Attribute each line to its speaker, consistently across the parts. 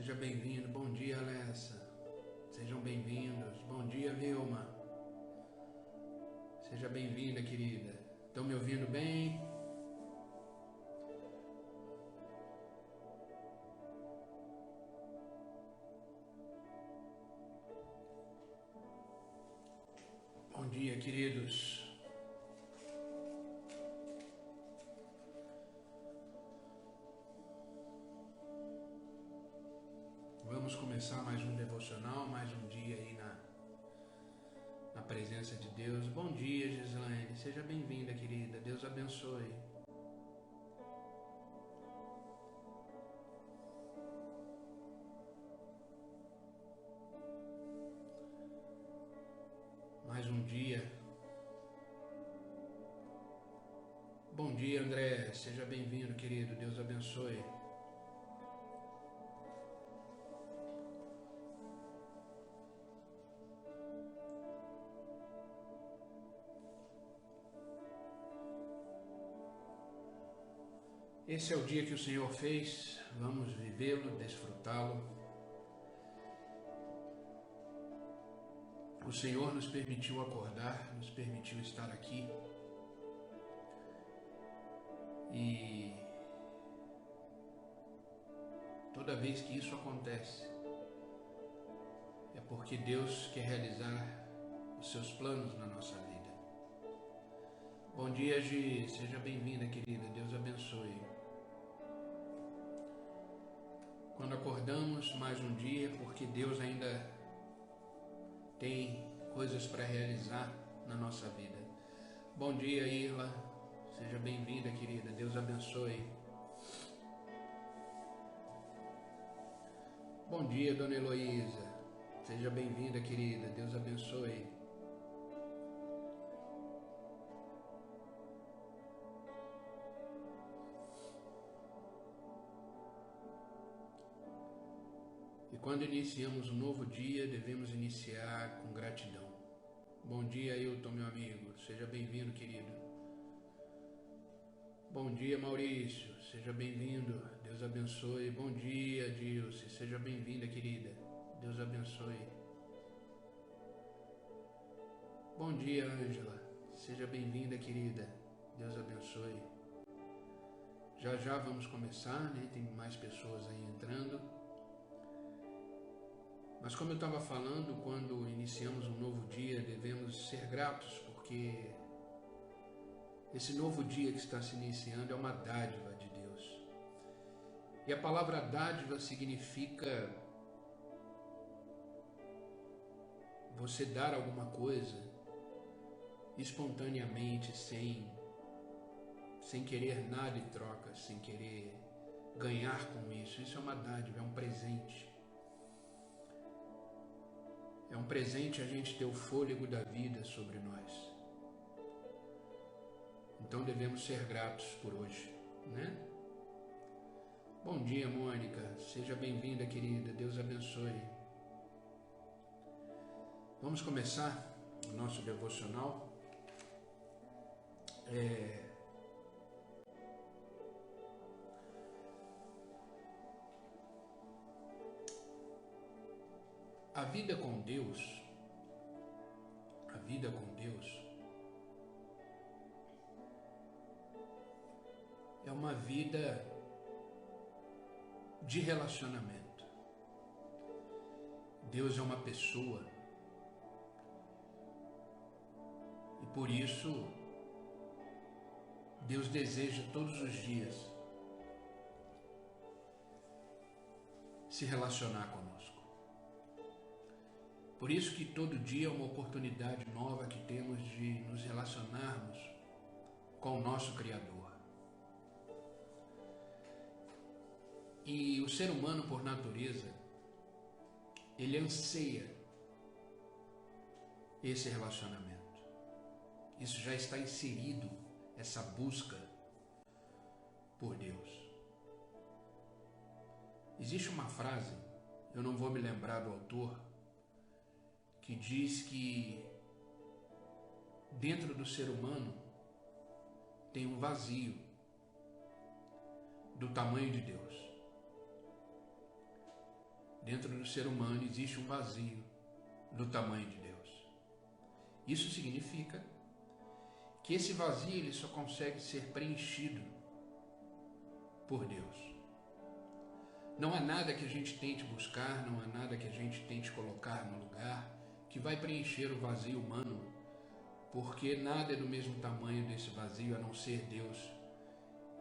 Speaker 1: seja bem-vindo. Bom dia, Alessa. Sejam bem-vindos. Bom dia, Vilma. Seja bem-vinda, querida. Estão me ouvindo bem? Bom dia, queridos. Vamos começar mais um devocional, mais um dia aí na presença de Deus. Bom dia, Gislaine. Seja bem-vinda, querida. Deus abençoe. Mais um dia. Bom dia, André. Seja bem-vindo, querido. Deus abençoe. Esse é o dia que o Senhor fez, vamos vivê-lo, desfrutá-lo. O Senhor nos permitiu acordar, nos permitiu estar aqui. E toda vez que isso acontece, é porque Deus quer realizar os seus planos na nossa vida. Bom dia, Gi, seja bem-vinda, querida, Deus abençoe. Quando acordamos mais um dia, porque Deus ainda tem coisas para realizar na nossa vida. Bom dia, Irla. Seja bem-vinda, querida. Deus abençoe. Bom dia, Dona Heloísa. Seja bem-vinda, querida. Deus abençoe. E quando iniciamos um novo dia, devemos iniciar com gratidão. Bom dia, Ailton, meu amigo. Seja bem-vindo, querido. Bom dia, Maurício. Seja bem-vindo. Deus abençoe. Bom dia, Dilce. Seja bem-vinda, querida. Deus abençoe. Bom dia, Ângela. Seja bem-vinda, querida. Deus abençoe. Já já vamos começar, né? Tem mais pessoas aí entrando. Mas como eu estava falando, quando iniciamos um novo dia, devemos ser gratos, porque esse novo dia que está se iniciando é uma dádiva de Deus. E a palavra dádiva significa você dar alguma coisa espontaneamente, sem querer nada em troca, sem querer ganhar com isso. Isso é uma dádiva, é um presente. É um presente a gente ter o fôlego da vida sobre nós. Então devemos ser gratos por hoje, né? Bom dia, Mônica. Seja bem-vinda, querida. Deus abençoe. Vamos começar o nosso devocional. A vida com Deus é uma vida de relacionamento. Deus é uma pessoa e por isso Deus deseja todos os dias se relacionar conosco. Por isso que todo dia é uma oportunidade nova que temos de nos relacionarmos com o nosso Criador. E o ser humano, por natureza, ele anseia esse relacionamento. Isso já está inserido, essa busca por Deus. Existe uma frase, eu não vou me lembrar do autor, que diz que dentro do ser humano tem um vazio do tamanho de Deus. dentro do ser humano existe um vazio do tamanho de Deus. Isso significa que esse vazio ele só consegue ser preenchido por Deus. Não há nada que a gente tente buscar, não há nada que a gente tente colocar no lugar que vai preencher o vazio humano, porque nada é do mesmo tamanho desse vazio a não ser Deus,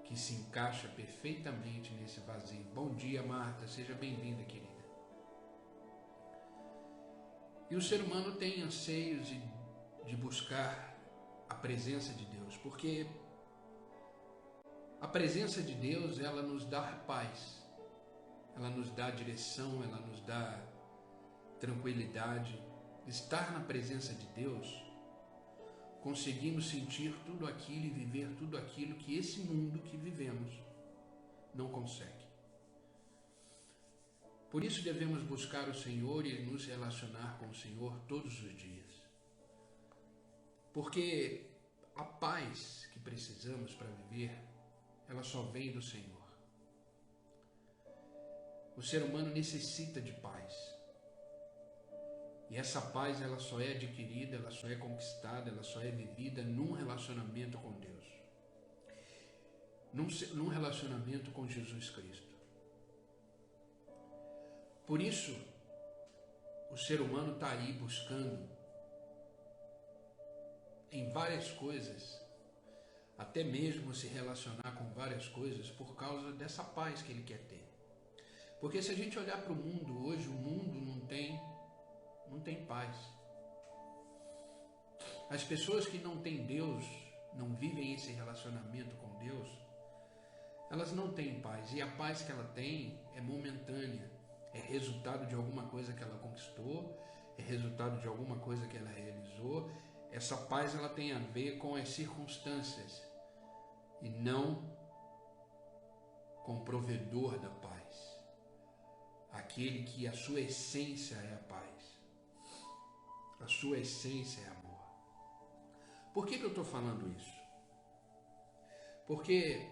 Speaker 1: que se encaixa perfeitamente nesse vazio. Bom dia, Marta, seja bem-vinda, querida. E o ser humano tem anseios de buscar a presença de Deus, porque a presença de Deus, ela nos dá paz, ela nos dá direção, ela nos dá tranquilidade. Estar na presença de Deus, conseguimos sentir tudo aquilo e viver tudo aquilo que esse mundo que vivemos não consegue. Por isso devemos buscar o Senhor e nos relacionar com o Senhor todos os dias. Porque a paz que precisamos para viver, ela só vem do Senhor. O ser humano necessita de paz. E essa paz, ela só é adquirida, ela só é conquistada, ela só é vivida num relacionamento com Deus. Num relacionamento com Jesus Cristo. Por isso, o ser humano está aí buscando em várias coisas, até mesmo se relacionar com várias coisas por causa dessa paz que ele quer ter. Porque se a gente olhar para o mundo hoje, o mundo não tem paz. As pessoas que não têm Deus, não vivem esse relacionamento com Deus, elas não têm paz. E a paz que ela tem é momentânea, é resultado de alguma coisa que ela conquistou, é resultado de alguma coisa que ela realizou. Essa paz ela tem a ver com as circunstâncias e não com o provedor da paz, aquele que a sua essência é a paz. A sua essência é amor. Por que eu estou falando isso? Porque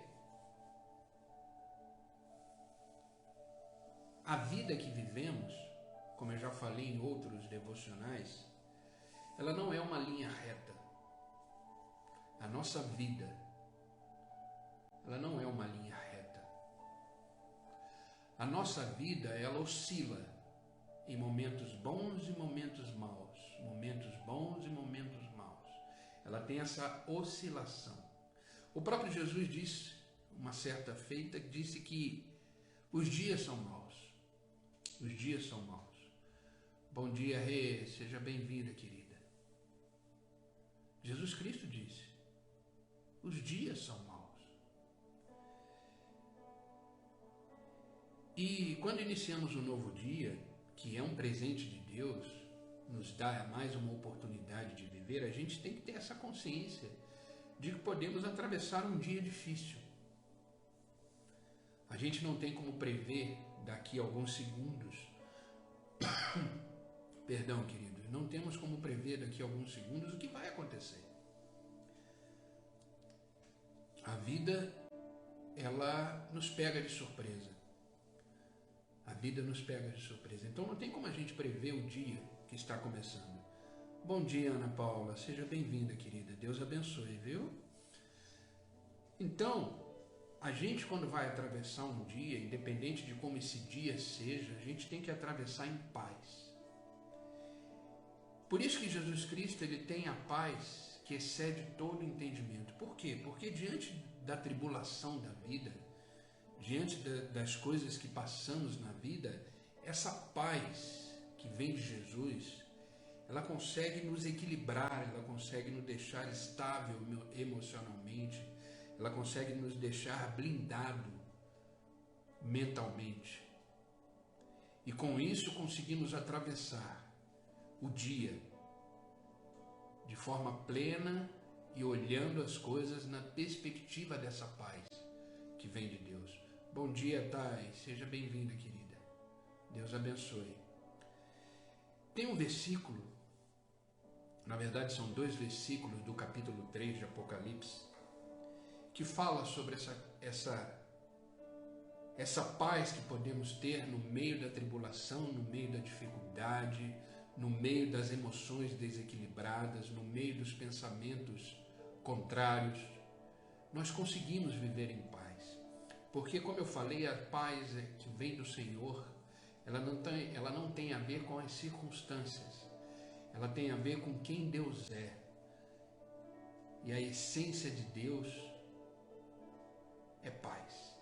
Speaker 1: a vida que vivemos, como eu já falei em outros devocionais, ela não é uma linha reta. A nossa vida, ela não é uma linha reta. A nossa vida, ela oscila em momentos bons e momentos maus. Momentos bons e momentos maus. Ela tem essa oscilação. O próprio Jesus disse, uma certa feita, disse que os dias são maus. Os dias são maus. Bom dia, Rê, seja bem-vinda, querida. Jesus Cristo disse, os dias são maus. E quando iniciamos um novo dia, que é um presente de Deus, nos dá mais uma oportunidade de viver, a gente tem que ter essa consciência de que podemos atravessar um dia difícil. A gente não tem como prever daqui a alguns segundos, perdão, queridos, não temos como prever daqui a alguns segundos o que vai acontecer. A vida, ela nos pega de surpresa. A vida nos pega de surpresa. Então não tem como a gente prever o dia que está começando. Bom dia, Ana Paula. Seja bem-vinda, querida. Deus abençoe, viu? Então, a gente quando vai atravessar um dia, independente de como esse dia seja, a gente tem que atravessar em paz. Por isso que Jesus Cristo, ele tem a paz que excede todo entendimento. Por quê? Porque diante da tribulação da vida, diante das coisas que passamos na vida, essa paz que vem de Jesus, ela consegue nos equilibrar, ela consegue nos deixar estável emocionalmente, ela consegue nos deixar blindado mentalmente. E com isso conseguimos atravessar o dia de forma plena e olhando as coisas na perspectiva dessa paz que vem de Deus. Bom dia, Thay. Seja bem-vinda, querida. Deus abençoe. Tem um versículo, na verdade são 2 versículos do capítulo 3 de Apocalipse, que fala sobre essa paz que podemos ter no meio da tribulação, no meio da dificuldade, no meio das emoções desequilibradas, no meio dos pensamentos contrários, nós conseguimos viver em paz. Porque, como eu falei, a paz que vem do Senhor, ela não tem a ver com as circunstâncias, ela tem a ver com quem Deus é. E a essência de Deus é paz.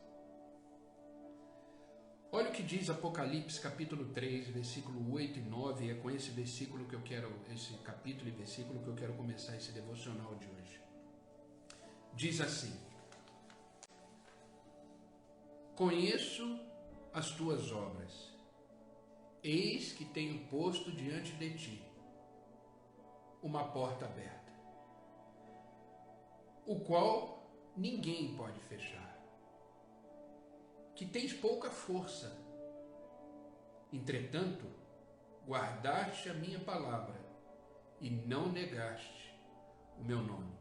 Speaker 1: Olha o que diz Apocalipse capítulo 3, versículo 8 e 9, e é com esse versículo que eu quero, esse capítulo e versículo que eu quero começar esse devocional de hoje. Diz assim: conheço as tuas obras, eis que tenho posto diante de ti uma porta aberta, o qual ninguém pode fechar. Que tens pouca força, entretanto, guardaste a minha palavra e não negaste o meu nome.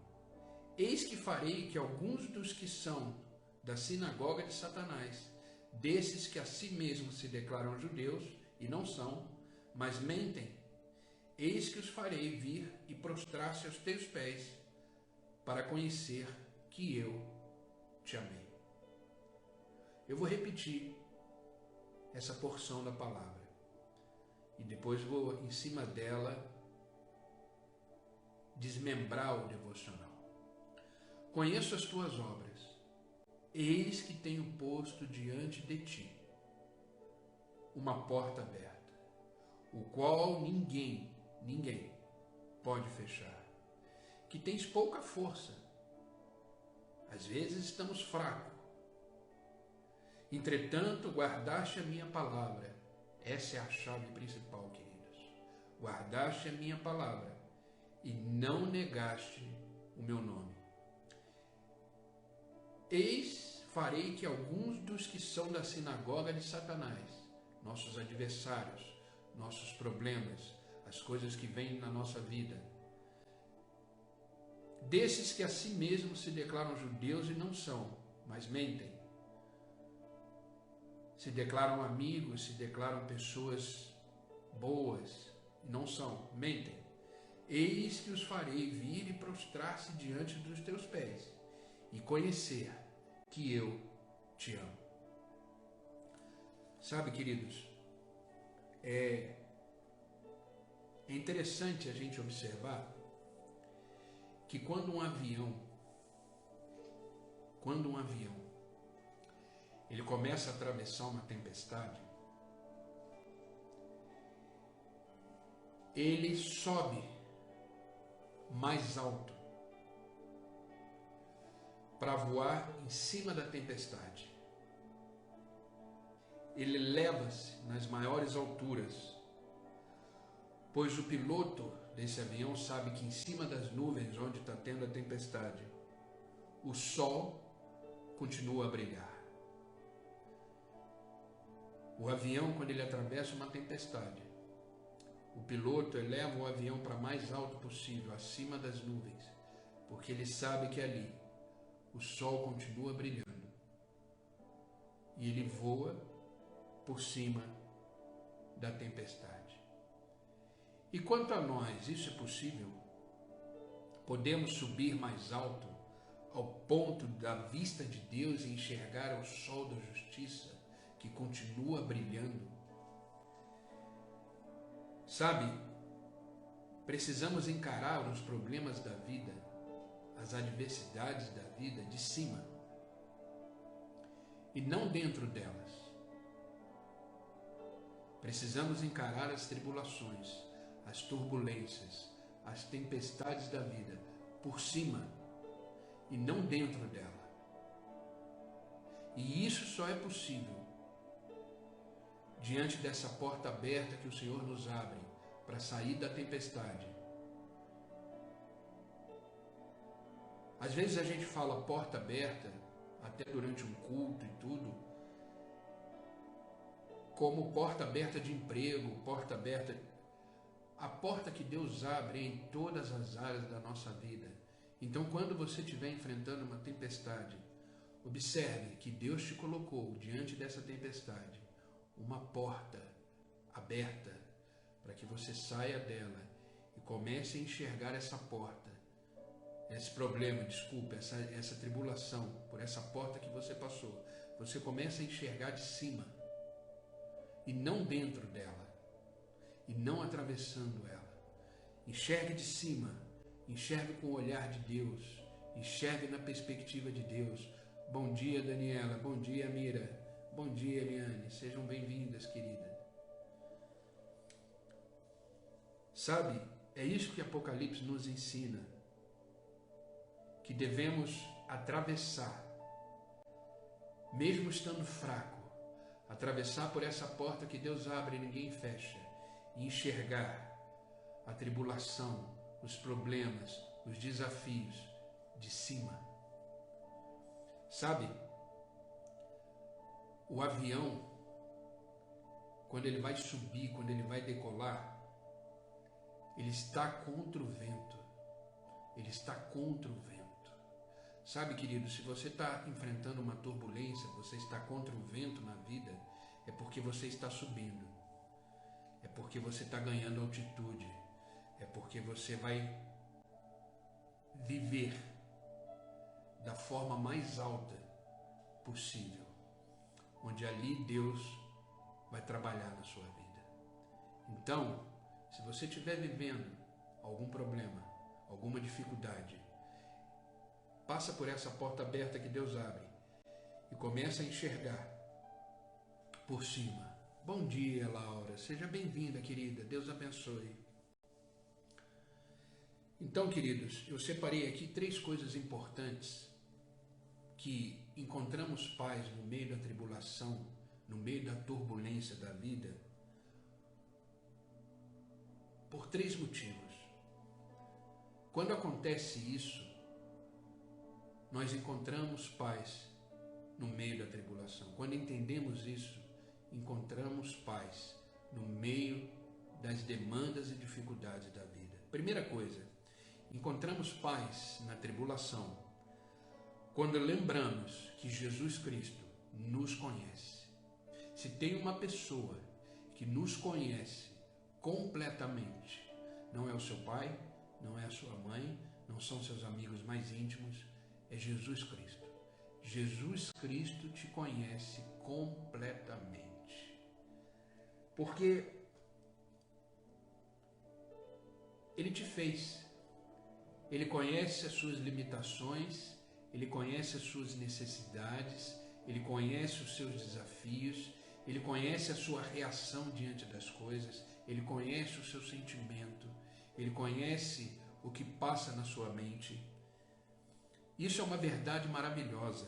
Speaker 1: Eis que farei que alguns dos que são da sinagoga de Satanás, desses que a si mesmos se declaram judeus e não são, mas mentem, eis que os farei vir e prostrar-se aos teus pés, para conhecer que eu te amei. Eu vou repetir essa porção da palavra e depois vou, em cima dela, desmembrar o devocional. Conheço as tuas obras, eis que tenho posto diante de ti uma porta aberta, o qual ninguém pode fechar. Que tens pouca força, às vezes estamos fracos, entretanto, guardaste a minha palavra. Essa é a chave principal, queridos. Guardaste a minha palavra e não negaste o meu nome. Eis, farei que alguns dos que são da sinagoga de Satanás, nossos adversários, nossos problemas, as coisas que vêm na nossa vida, desses que a si mesmos se declaram judeus e não são, mas mentem, se declaram amigos, se declaram pessoas boas, não são, mentem. Eis que os farei vir e prostrar-se diante dos teus pés e conhecer que eu te amo. Sabe, queridos, é interessante a gente observar que quando um avião ele começa a atravessar uma tempestade, ele sobe mais alto para voar em cima da tempestade. Ele eleva-se nas maiores alturas, pois o piloto desse avião sabe que em cima das nuvens onde está tendo a tempestade, o sol continua a brilhar. O avião, quando ele atravessa uma tempestade, o piloto eleva o avião para mais alto possível, acima das nuvens, porque ele sabe que ali o sol continua brilhando e ele voa por cima da tempestade. E quanto a nós, isso é possível? Podemos subir mais alto ao ponto da vista de Deus e enxergar o sol da justiça que continua brilhando. Sabe, precisamos encarar os problemas da vida, as adversidades da vida de cima e não dentro delas. Precisamos encarar as tribulações, as turbulências, as tempestades da vida por cima e não dentro dela. E isso só é possível diante dessa porta aberta que o Senhor nos abre para sair da tempestade. Às vezes a gente fala porta aberta, até durante um culto e tudo, como porta aberta de emprego, porta aberta. A porta que Deus abre é em todas as áreas da nossa vida. Então, quando você estiver enfrentando uma tempestade, Observe que Deus te colocou diante dessa tempestade uma porta aberta para que você saia dela e comece a enxergar essa porta, esse problema, desculpa, essa tribulação, por essa porta que você passou. Você começa a enxergar de cima e não dentro dela, e não atravessando ela. Enxergue de cima, enxergue com o olhar de Deus, enxergue na perspectiva de Deus. Bom dia, Daniela, bom dia, Mira, bom dia, Eliane, sejam bem-vindas, querida. Sabe, é isso que Apocalipse nos ensina, que devemos atravessar, mesmo estando fraco, atravessar por essa porta que Deus abre e ninguém fecha, e enxergar a tribulação, os problemas, os desafios de cima. Sabe, o avião, quando ele vai subir, quando ele vai decolar, ele está contra o vento. Ele está contra o vento. Sabe, querido, se você está enfrentando uma turbulência, você está contra o vento na vida, é porque você está subindo. É porque você está ganhando altitude. É porque você vai viver da forma mais alta possível, onde ali Deus vai trabalhar na sua vida. Então, se você estiver vivendo algum problema, alguma dificuldade, passa por essa porta aberta que Deus abre e começa a enxergar por cima. Bom dia, Laura. Seja bem-vinda, querida. Deus abençoe. Então, queridos, eu separei aqui 3 coisas importantes que encontramos paz no meio da tribulação, no meio da turbulência da vida, por 3 motivos. Quando acontece isso, nós encontramos paz no meio da tribulação. Quando entendemos isso, encontramos paz no meio das demandas e dificuldades da vida. Primeira coisa, encontramos paz na tribulação quando lembramos que Jesus Cristo nos conhece. Se tem uma pessoa que nos conhece completamente, não é o seu pai, não é a sua mãe, não são seus amigos mais íntimos, é Jesus Cristo. Jesus Cristo te conhece completamente. Porque Ele te fez. Ele conhece as suas limitações, Ele conhece as suas necessidades, Ele conhece os seus desafios, Ele conhece a sua reação diante das coisas, Ele conhece o seu sentimento, Ele conhece o que passa na sua mente. Isso é uma verdade maravilhosa.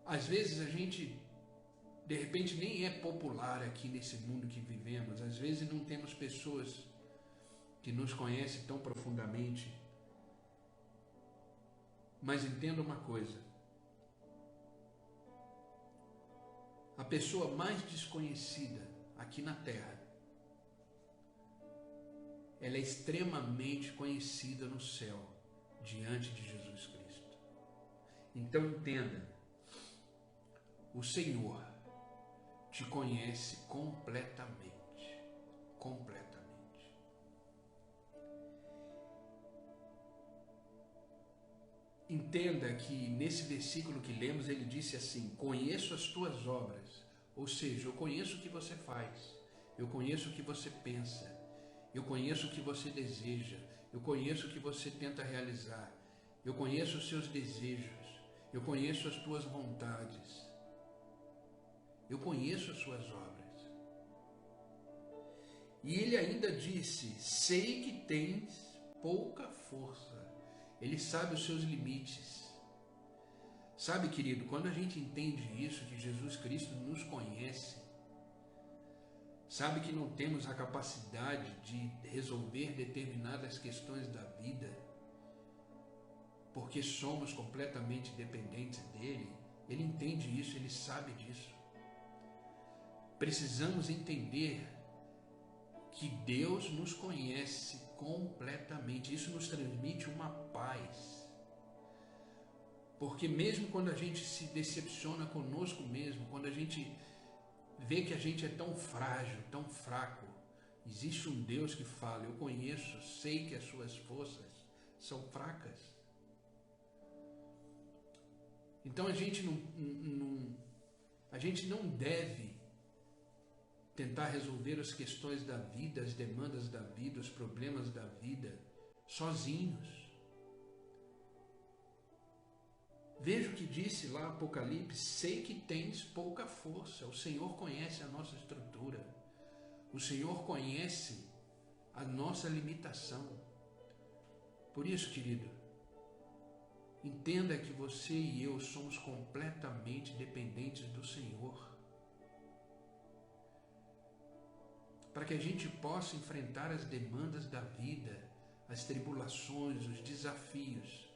Speaker 1: Às vezes a gente, de repente, nem é popular aqui nesse mundo que vivemos. Às vezes não temos pessoas que nos conhecem tão profundamente. Mas entenda uma coisa. A pessoa mais desconhecida aqui na Terra, ela é extremamente conhecida no céu, diante de Jesus Cristo. Então entenda, o Senhor te conhece completamente, completamente. Entenda que nesse versículo que lemos ele disse assim: conheço as tuas obras, ou seja, eu conheço o que você faz, eu conheço o que você pensa, eu conheço o que você deseja, eu conheço o que você tenta realizar, eu conheço os seus desejos, eu conheço as tuas vontades, eu conheço as suas obras. E ele ainda disse: sei que tens pouca força. Ele sabe os seus limites. Sabe, querido, quando a gente entende isso, que Jesus Cristo nos conhece, sabe que não temos a capacidade de resolver determinadas questões da vida, porque somos completamente dependentes dele. Ele entende isso, ele sabe disso. Precisamos entender que Deus nos conhece completamente. Isso nos transmite uma paz. Porque mesmo quando a gente se decepciona conosco mesmo, quando a gente vê que a gente é tão frágil, tão fraco, existe um Deus que fala: eu conheço, sei que as suas forças são fracas. Então a gente não deve tentar resolver as questões da vida, as demandas da vida, os problemas da vida, sozinhos. Veja o que disse lá Apocalipse: sei que tens pouca força. O Senhor conhece a nossa estrutura. O Senhor conhece a nossa limitação. Por isso, querido, entenda que você e eu somos completamente dependentes do Senhor. Para que a gente possa enfrentar as demandas da vida, as tribulações, os desafios,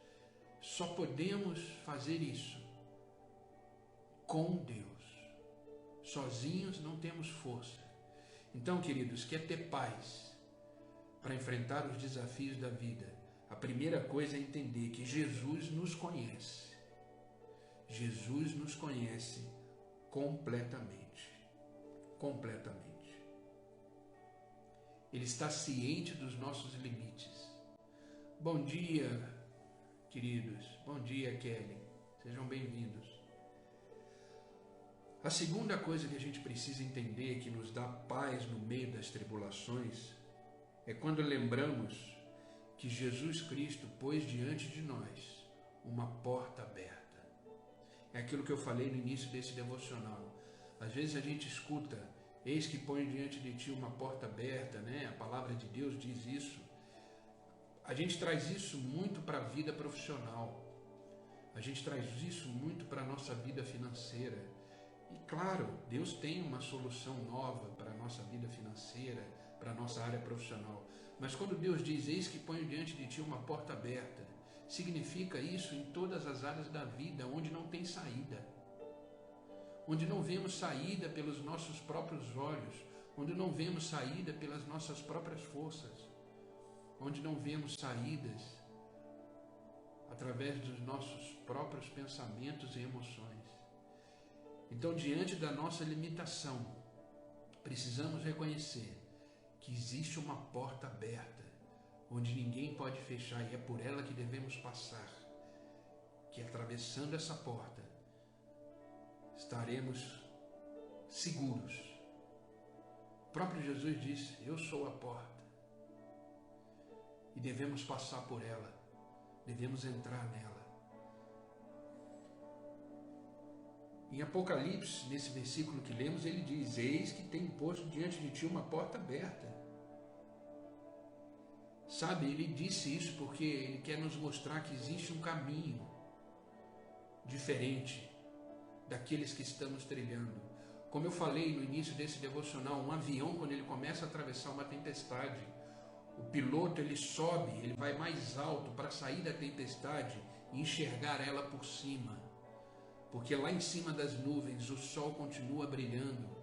Speaker 1: só podemos fazer isso com Deus. Sozinhos não temos força. Então, queridos, quer ter paz para enfrentar os desafios da vida? A primeira coisa é entender que Jesus nos conhece. Jesus nos conhece completamente. Completamente. Ele está ciente dos nossos limites. Bom dia, queridos. Bom dia, Kelly. Sejam bem-vindos. A segunda coisa que a gente precisa entender, que nos dá paz no meio das tribulações, é quando lembramos que Jesus Cristo pôs diante de nós uma porta aberta. É aquilo que eu falei no início desse devocional. Às vezes a gente escuta: eis que ponho diante de ti uma porta aberta, né? A palavra de Deus diz isso. A gente traz isso muito para a vida profissional. A gente traz isso muito para a nossa vida financeira. E claro, Deus tem uma solução nova para a nossa vida financeira, para a nossa área profissional. Mas quando Deus diz: eis que ponho diante de ti uma porta aberta, significa isso em todas as áreas da vida onde não tem saída. Onde não vemos saída pelos nossos próprios olhos, onde não vemos saída pelas nossas próprias forças, onde não vemos saídas através dos nossos próprios pensamentos e emoções. Então, diante da nossa limitação, precisamos reconhecer que existe uma porta aberta, onde ninguém pode fechar, e é por ela que devemos passar, que atravessando essa porta, estaremos seguros. O próprio Jesus disse: eu sou a porta. E devemos passar por ela, devemos entrar nela. Em Apocalipse, nesse versículo que lemos, ele diz: eis que tem posto diante de ti uma porta aberta. Sabe, ele disse isso porque ele quer nos mostrar que existe um caminho diferente daqueles que estamos trilhando. Como eu falei no início desse devocional, um avião, quando ele começa a atravessar uma tempestade, o piloto ele sobe, ele vai mais alto para sair da tempestade e enxergar ela por cima, porque lá em cima das nuvens o sol continua brilhando.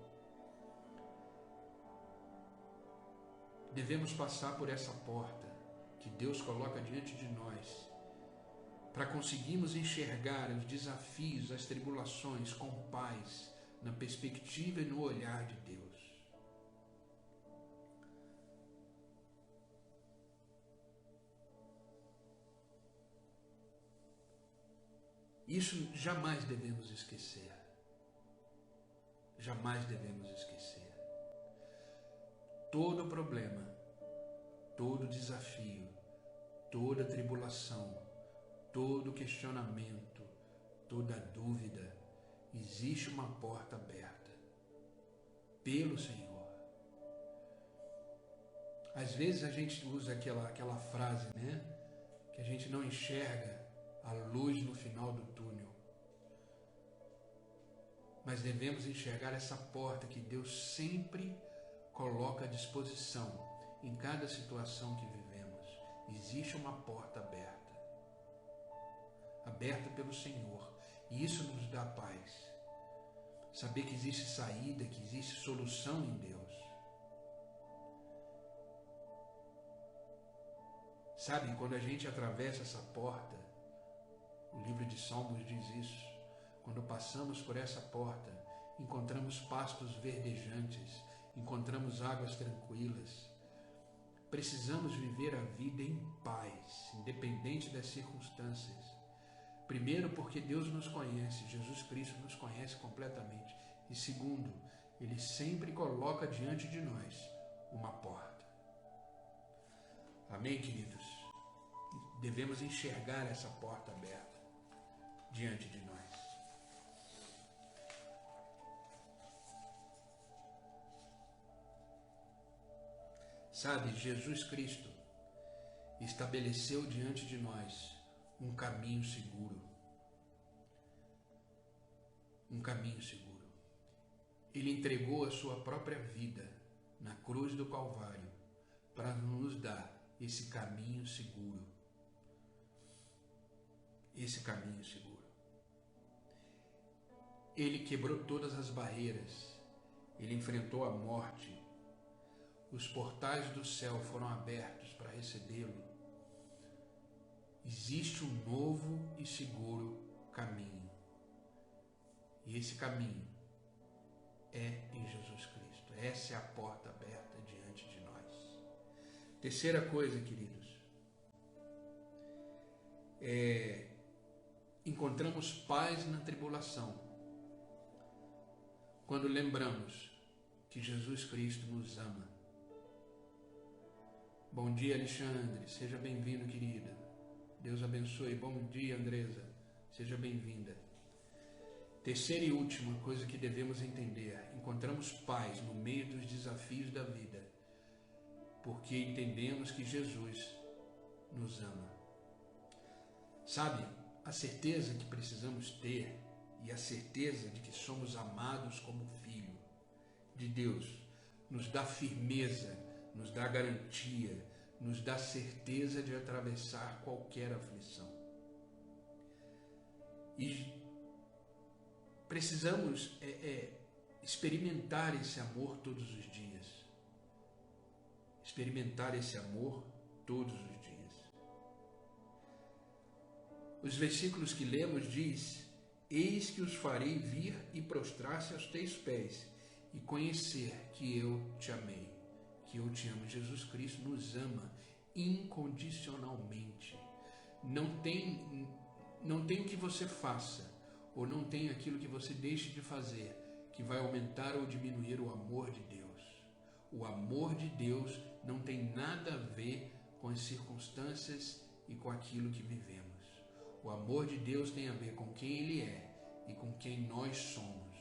Speaker 1: Devemos passar por essa porta que Deus coloca diante de nós, para conseguirmos enxergar os desafios, as tribulações com paz, na perspectiva e no olhar de Deus. Isso jamais devemos esquecer. Jamais devemos esquecer. Todo problema, todo desafio, toda tribulação, todo questionamento, toda dúvida, existe uma porta aberta pelo Senhor. Às vezes a gente usa aquela frase, né? Que a gente não enxerga a luz no final do túnel. Mas devemos enxergar essa porta que Deus sempre coloca à disposição em cada situação que vivemos. Existe uma porta aberta. Aberta pelo Senhor. E isso nos dá paz. Saber que existe saída, que existe solução em Deus. Sabe, quando a gente atravessa essa porta, O livro de Salmos diz isso. Quando passamos por essa porta, encontramos pastos verdejantes, encontramos águas tranquilas. Precisamos viver a vida em paz, independente das circunstâncias. Primeiro, porque Deus nos conhece, Jesus Cristo nos conhece completamente. E segundo, Ele sempre coloca diante de nós uma porta. Amém, queridos? Devemos enxergar essa porta aberta diante de nós. Sabe, Jesus Cristo estabeleceu diante de nós um caminho seguro. Um caminho seguro. Ele entregou a sua própria vida na cruz do Calvário para nos dar esse caminho seguro. Esse caminho seguro. Ele quebrou todas as barreiras. Ele enfrentou a morte. Os portais do céu foram abertos para recebê-lo. Existe um novo e seguro caminho. E esse caminho é em Jesus Cristo. Essa é a porta aberta diante de nós. Terceira coisa, queridos. Encontramos paz na tribulação. Quando lembramos que Jesus Cristo nos ama. Bom dia, Alexandre. Seja bem-vindo, querida. Deus abençoe. Bom dia, Andresa. Seja bem-vinda. Terceira e última coisa que devemos entender. Encontramos paz no meio dos desafios da vida, porque entendemos que Jesus nos ama. Sabe, a certeza que precisamos ter e a certeza de que somos amados como filho de Deus nos dá firmeza, nos dá garantia, nos dá certeza de atravessar qualquer aflição. E precisamos experimentar esse amor todos os dias. Experimentar esse amor todos os dias. Os versículos que lemos diz: eis que os farei vir e prostrar-se aos teus pés e conhecer que eu te amei. Que eu te amo. Jesus Cristo nos ama incondicionalmente. Não tem o que você faça ou não tem aquilo que você deixe de fazer que vai aumentar ou diminuir o amor de Deus. O amor de Deus não tem nada a ver com as circunstâncias e com aquilo que vivemos. O amor de Deus tem a ver com quem Ele é e com quem nós somos.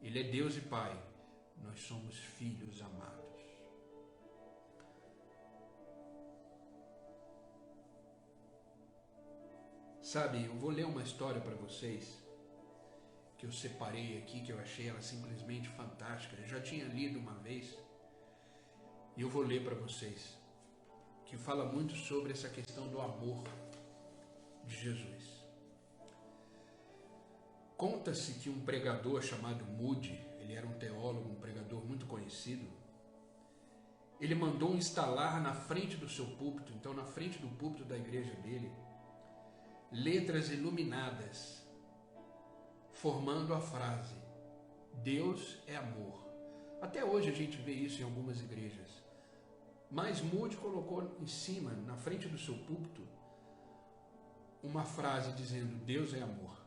Speaker 1: Ele é Deus e Pai. Nós somos filhos amados. Sabe, eu vou ler uma história para vocês que eu separei aqui, que eu achei ela simplesmente fantástica. Eu já tinha lido uma vez e eu vou ler para vocês, que fala muito sobre essa questão do amor de Jesus. Conta-se que um pregador chamado Moody, ele era um teólogo, um pregador muito conhecido, ele mandou instalar na frente do seu púlpito, então na frente do púlpito da igreja dele, letras iluminadas, formando a frase: Deus é amor. Até hoje a gente vê isso em algumas igrejas. Mas Moody colocou em cima, na frente do seu púlpito, uma frase dizendo: Deus é amor.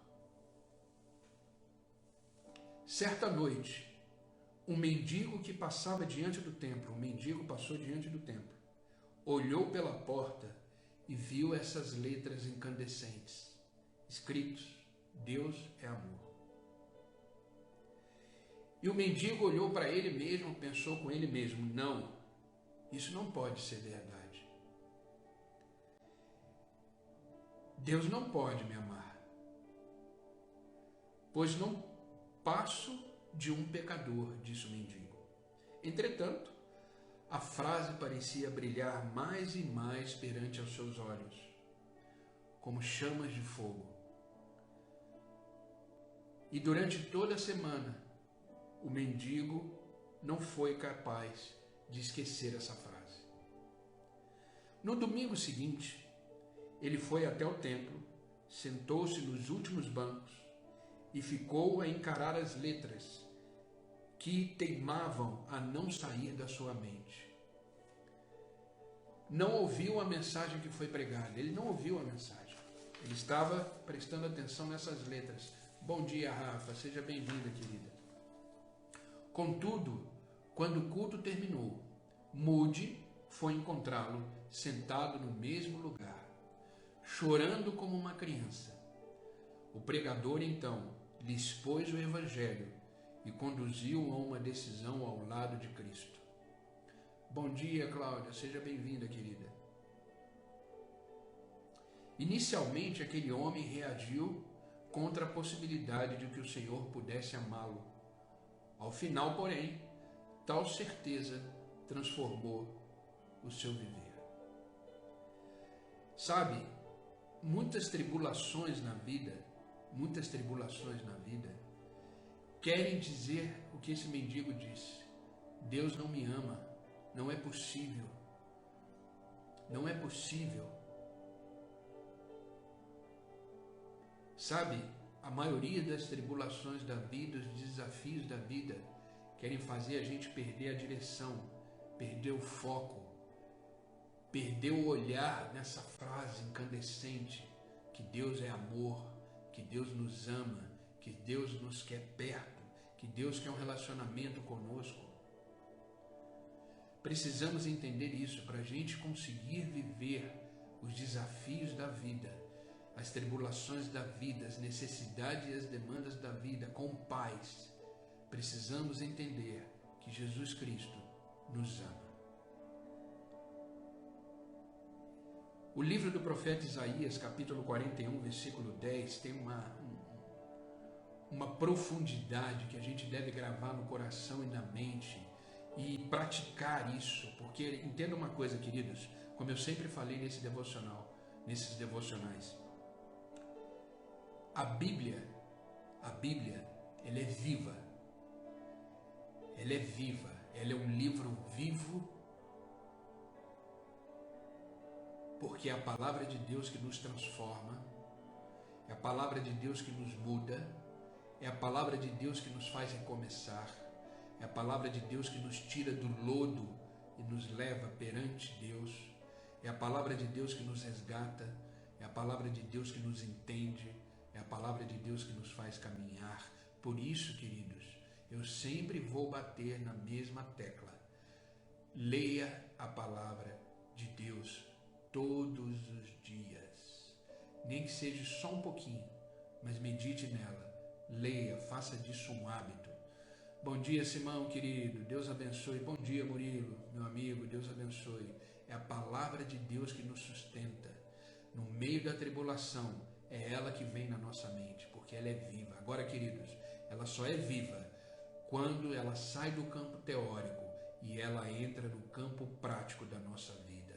Speaker 1: Certa noite, um mendigo que passava diante do templo, passou diante do templo, olhou pela porta e viu essas letras incandescentes, escritos: Deus é amor. E o mendigo olhou para ele mesmo, pensou com ele mesmo: não, isso não pode ser verdade. Deus não pode me amar, pois não passo de um pecador, disse o mendigo. Entretanto, a frase parecia brilhar mais e mais perante aos seus olhos, como chamas de fogo. E durante toda a semana, o mendigo não foi capaz de esquecer essa frase. No domingo seguinte, ele foi até o templo, sentou-se nos últimos bancos e ficou a encarar as letras que teimavam a não sair da sua mente. Não ouviu a mensagem que foi pregada, ele não ouviu a mensagem. Ele estava prestando atenção nessas letras. Bom dia, Rafa, seja bem-vinda, querida. Contudo, quando o culto terminou, Moody foi encontrá-lo sentado no mesmo lugar, chorando como uma criança. O pregador, então, lhe expôs o Evangelho e conduziu a uma decisão ao lado de Cristo. Bom dia, Cláudia, seja bem-vinda, querida. Inicialmente, aquele homem reagiu contra a possibilidade de que o Senhor pudesse amá-lo. Ao final, porém, tal certeza transformou o seu viver. Sabe, muitas tribulações na vida, querem dizer o que esse mendigo disse: Deus não me ama, não é possível, não é possível. Sabe, a maioria das tribulações da vida, os desafios da vida, querem fazer a gente perder a direção, perder o foco, perder o olhar nessa frase incandescente, que Deus é amor, que Deus nos ama, que Deus nos quer perto, que Deus quer um relacionamento conosco. Precisamos entender isso para a gente conseguir viver os desafios da vida, as tribulações da vida, as necessidades e as demandas da vida com paz. Precisamos entender que Jesus Cristo nos ama. O livro do profeta Isaías, capítulo 41, versículo 10, tem uma profundidade que a gente deve gravar no coração e na mente e praticar isso, porque entenda uma coisa, queridos, como eu sempre falei nesses devocionais, a Bíblia, ela é viva, ela é um livro vivo, porque é a palavra de Deus que nos transforma, é a palavra de Deus que nos muda, é a palavra de Deus que nos faz recomeçar, é a palavra de Deus que nos tira do lodo e nos leva perante Deus, é a palavra de Deus que nos resgata, é a palavra de Deus que nos entende, é a palavra de Deus que nos faz caminhar. Por isso, queridos, eu sempre vou bater na mesma tecla. Leia a palavra de Deus todos os dias. Nem que seja só um pouquinho, mas medite nela. Leia, faça disso um hábito. Bom dia, Simão, querido. Deus abençoe. Bom dia, Murilo, meu amigo. Deus abençoe. É a palavra de Deus que nos sustenta. No meio da tribulação, é ela que vem na nossa mente, porque ela é viva. Agora, queridos, ela só é viva quando ela sai do campo teórico e ela entra no campo prático da nossa vida.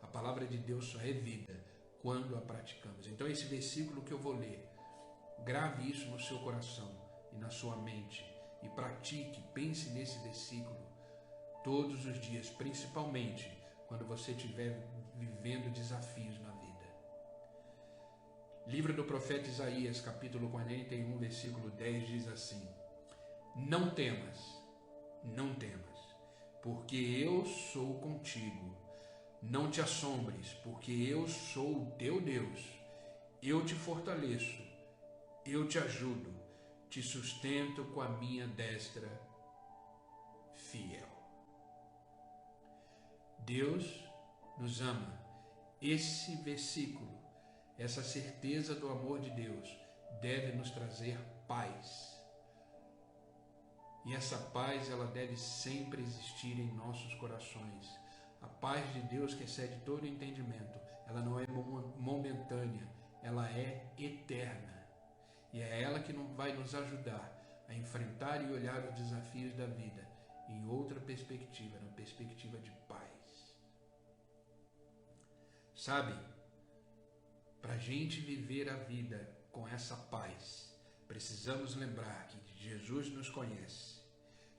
Speaker 1: A palavra de Deus só é vida quando a praticamos. Então, esse versículo que eu vou ler, grave isso no seu coração e na sua mente e pratique, pense nesse versículo todos os dias, principalmente quando você estiver vivendo desafios na vida. Livro do profeta Isaías, capítulo 41, versículo 10, diz assim: Não temas, porque eu sou contigo. Não te assombres, porque eu sou o teu Deus. Eu te fortaleço, eu te ajudo, te sustento com a minha destra fiel. Deus nos ama. Esse versículo, essa certeza do amor de Deus deve nos trazer paz. E essa paz, ela deve sempre existir em nossos corações. A paz de Deus que excede todo entendimento, ela não é momentânea, ela é eterna. E é ela que vai nos ajudar a enfrentar e olhar os desafios da vida em outra perspectiva, na perspectiva de paz. Sabe, para a gente viver a vida com essa paz, precisamos lembrar que Jesus nos conhece,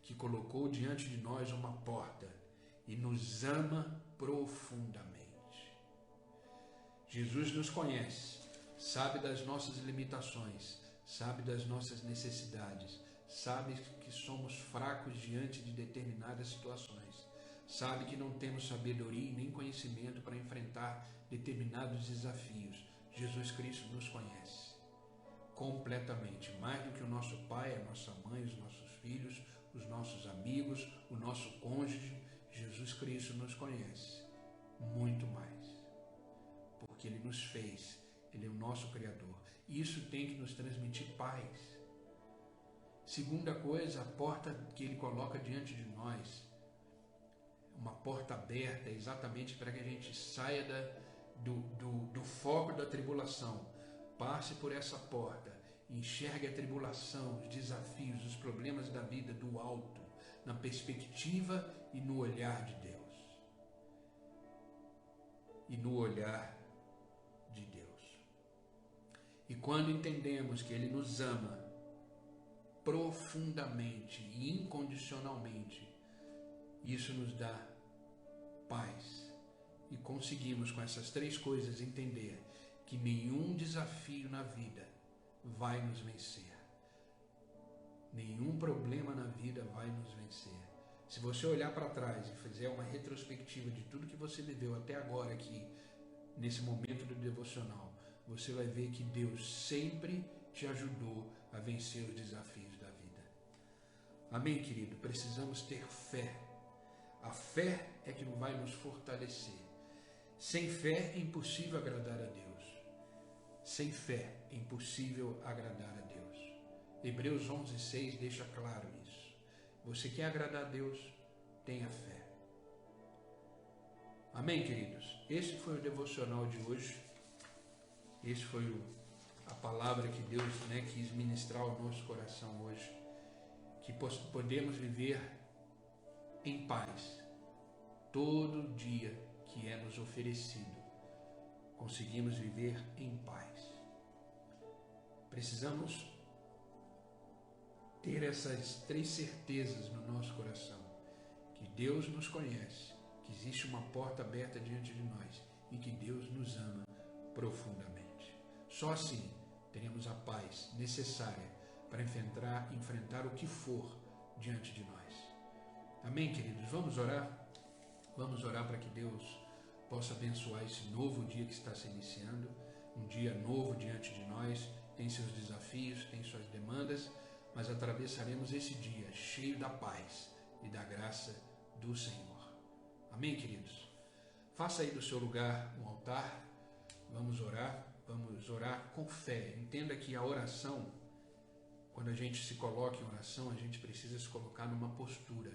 Speaker 1: que colocou diante de nós uma porta e nos ama profundamente. Jesus nos conhece, sabe das nossas limitações, sabe das nossas necessidades, sabe que somos fracos diante de determinadas situações, sabe que não temos sabedoria nem conhecimento para enfrentar determinados desafios. Jesus Cristo nos conhece completamente, mais do que o nosso pai, a nossa mãe, os nossos filhos, os nossos amigos, o nosso cônjuge. Jesus Cristo nos conhece muito mais, porque Ele nos fez, Ele é o nosso Criador. E isso tem que nos transmitir paz. Segunda coisa, a porta que Ele coloca diante de nós, uma porta aberta exatamente para que a gente saia do foco da tribulação, passe por essa porta, enxergue a tribulação, os desafios, os problemas da vida do alto, na perspectiva e no olhar de Deus. E no olhar de Deus. E quando entendemos que Ele nos ama profundamente e incondicionalmente, isso nos dá paz. E conseguimos com essas três coisas entender que nenhum desafio na vida vai nos vencer. Nenhum problema na vida vai nos vencer. Se você olhar para trás e fizer uma retrospectiva de tudo que você viveu até agora aqui, nesse momento do devocional, você vai ver que Deus sempre te ajudou a vencer os desafios da vida. Amém, querido? Precisamos ter fé. A fé é que vai nos fortalecer. Sem fé é impossível agradar a Deus. Sem fé é impossível agradar a Deus. Hebreus 11:6 deixa claro isso. Você quer agradar a Deus? Tenha fé. Amém, queridos? Esse foi o devocional de hoje. Esse foi a palavra que Deus quis ministrar ao nosso coração hoje. Que podemos viver em paz todo dia que é nos oferecido. Conseguimos viver em paz. Precisamos ter essas três certezas no nosso coração: que Deus nos conhece, que existe uma porta aberta diante de nós e que Deus nos ama profundamente. Só assim teremos a paz necessária para enfrentar o que for diante de nós. Amém, queridos? Vamos orar? Vamos orar para que Deus possa abençoar esse novo dia que está se iniciando, um dia novo diante de nós, tem seus desafios, tem suas demandas, mas atravessaremos esse dia cheio da paz e da graça do Senhor. Amém, queridos? Faça aí do seu lugar um altar, vamos orar com fé. Entenda que a oração, quando a gente se coloca em oração, a gente precisa se colocar numa postura.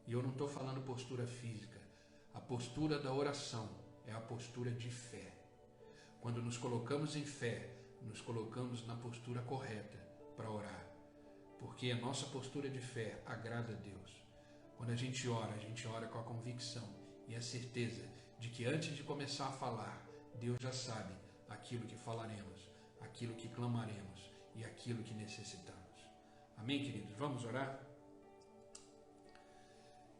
Speaker 1: E eu não estou falando postura física. A postura da oração é a postura de fé. Quando nos colocamos em fé, nos colocamos na postura correta para orar. Porque a nossa postura de fé agrada a Deus. Quando a gente ora com a convicção e a certeza de que antes de começar a falar, Deus já sabe aquilo que falaremos, aquilo que clamaremos e aquilo que necessitamos. Amém, queridos? Vamos orar?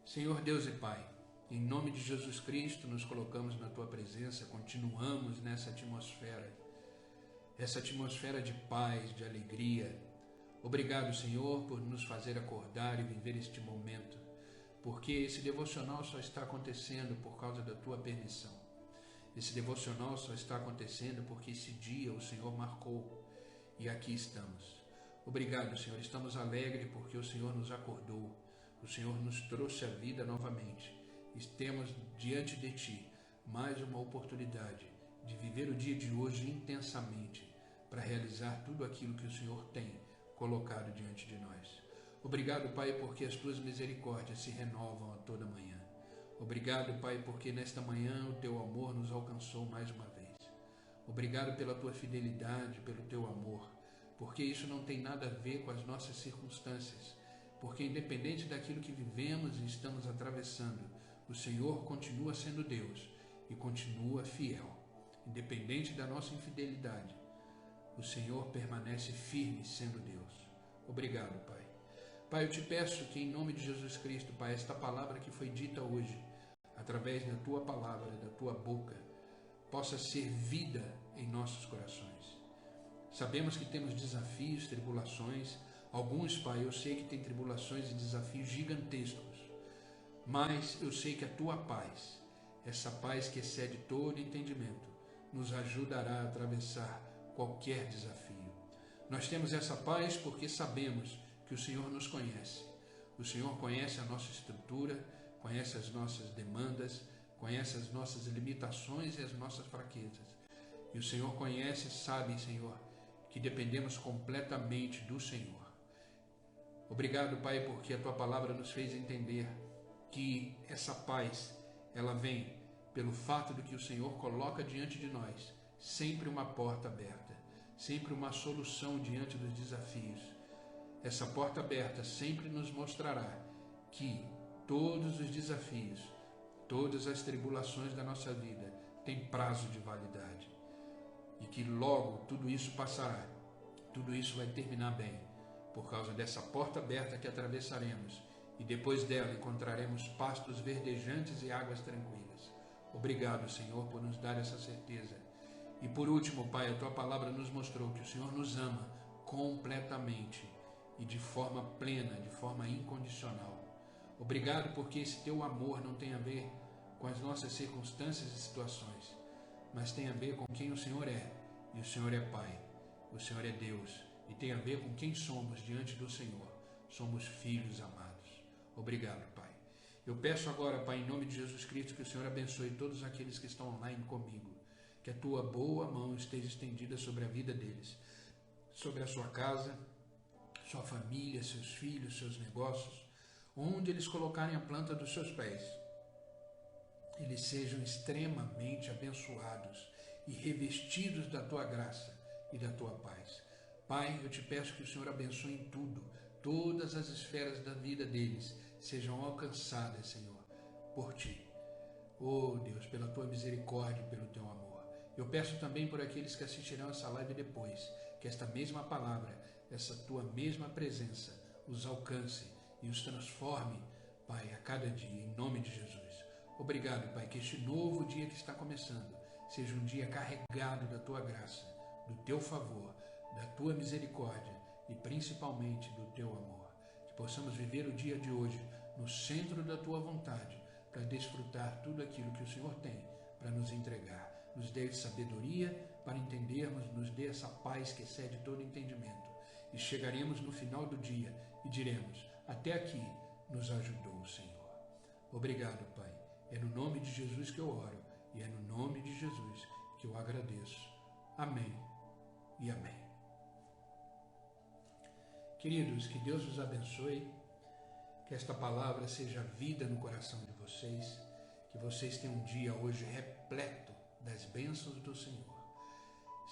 Speaker 1: Senhor Deus e Pai, em nome de Jesus Cristo, nos colocamos na Tua presença, continuamos nessa atmosfera, essa atmosfera de paz, de alegria. Obrigado, Senhor, por nos fazer acordar e viver este momento, porque esse devocional só está acontecendo por causa da Tua permissão. Esse devocional só está acontecendo porque esse dia o Senhor marcou e aqui estamos. Obrigado, Senhor, estamos alegres porque o Senhor nos acordou, o Senhor nos trouxe a vida novamente. Temos diante de Ti mais uma oportunidade de viver o dia de hoje intensamente para realizar tudo aquilo que o Senhor tem colocado diante de nós. Obrigado, Pai, porque as Tuas misericórdias se renovam a toda manhã. Obrigado, Pai, porque nesta manhã o Teu amor nos alcançou mais uma vez. Obrigado pela Tua fidelidade, pelo Teu amor, porque isso não tem nada a ver com as nossas circunstâncias, porque independente daquilo que vivemos e estamos atravessando, o Senhor continua sendo Deus e continua fiel. Independente da nossa infidelidade, o Senhor permanece firme sendo Deus. Obrigado, Pai. Pai, eu te peço que em nome de Jesus Cristo, Pai, esta palavra que foi dita hoje, através da Tua palavra, da Tua boca, possa ser vida em nossos corações. Sabemos que temos desafios, tribulações. Alguns, Pai, eu sei que tem tribulações e desafios gigantescos, mas eu sei que a Tua paz, essa paz que excede todo entendimento, nos ajudará a atravessar qualquer desafio. Nós temos essa paz porque sabemos que o Senhor nos conhece. O Senhor conhece a nossa estrutura, conhece as nossas demandas, conhece as nossas limitações e as nossas fraquezas. E o Senhor conhece e sabe, Senhor, que dependemos completamente do Senhor. Obrigado, Pai, porque a Tua palavra nos fez entender que essa paz, ela vem pelo fato de que o Senhor coloca diante de nós sempre uma porta aberta, sempre uma solução diante dos desafios. Essa porta aberta sempre nos mostrará que todos os desafios, todas as tribulações da nossa vida têm prazo de validade e que logo tudo isso passará, tudo isso vai terminar bem, por causa dessa porta aberta que atravessaremos e depois dela encontraremos pastos verdejantes e águas tranquilas. Obrigado, Senhor, por nos dar essa certeza. E por último, Pai, a Tua palavra nos mostrou que o Senhor nos ama completamente e de forma plena, de forma incondicional. Obrigado porque esse Teu amor não tem a ver com as nossas circunstâncias e situações, mas tem a ver com quem o Senhor é. E o Senhor é Pai, o Senhor é Deus, e tem a ver com quem somos diante do Senhor. Somos filhos amados. Obrigado, Pai. Eu peço agora, Pai, em nome de Jesus Cristo, que o Senhor abençoe todos aqueles que estão online comigo. Que a Tua boa mão esteja estendida sobre a vida deles, sobre a sua casa, sua família, seus filhos, seus negócios, onde eles colocarem a planta dos seus pés. Eles sejam extremamente abençoados e revestidos da Tua graça e da Tua paz. Pai, eu te peço que o Senhor abençoe em tudo, todas as esferas da vida deles sejam alcançadas, Senhor, por Ti. Oh Deus, pela Tua misericórdia e pelo Teu amor. Eu peço também por aqueles que assistirão essa live depois, que esta mesma palavra, essa Tua mesma presença, os alcance e os transforme, Pai, a cada dia, em nome de Jesus. Obrigado, Pai, que este novo dia que está começando seja um dia carregado da Tua graça, do Teu favor, da Tua misericórdia e principalmente do Teu amor. Que possamos viver o dia de hoje no centro da Tua vontade, para desfrutar tudo aquilo que o Senhor tem para nos entregar. Nos dê sabedoria para entendermos, nos dê essa paz que excede todo entendimento. E chegaremos no final do dia e diremos: até aqui nos ajudou o Senhor. Obrigado, Pai. É no nome de Jesus que eu oro e é no nome de Jesus que eu agradeço. Amém e amém. Queridos, que Deus os abençoe, que esta palavra seja vida no coração de vocês, que vocês tenham um dia hoje repleto das bênçãos do Senhor.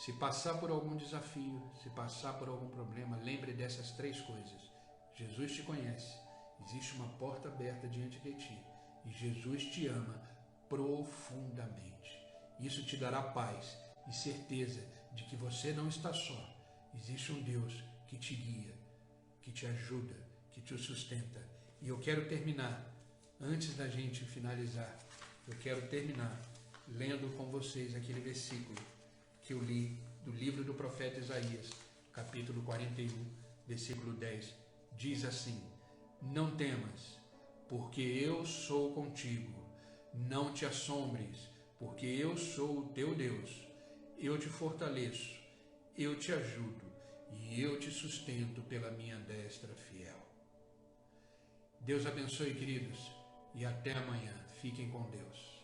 Speaker 1: Se passar por algum desafio, se passar por algum problema, lembre dessas três coisas. Jesus te conhece, existe uma porta aberta diante de ti e Jesus te ama profundamente. Isso te dará paz e certeza de que você não está só. Existe um Deus que te guia, que te ajuda, que te sustenta. E eu quero terminar, antes da gente finalizar, eu quero terminar lendo com vocês aquele versículo que eu li do livro do profeta Isaías, capítulo 41, versículo 10. Diz assim: não temas, porque eu sou contigo. Não te assombres, porque eu sou o teu Deus. Eu te fortaleço, eu te ajudo e eu te sustento pela minha destra fiel. Deus abençoe, queridos, e até amanhã. Fiquem com Deus.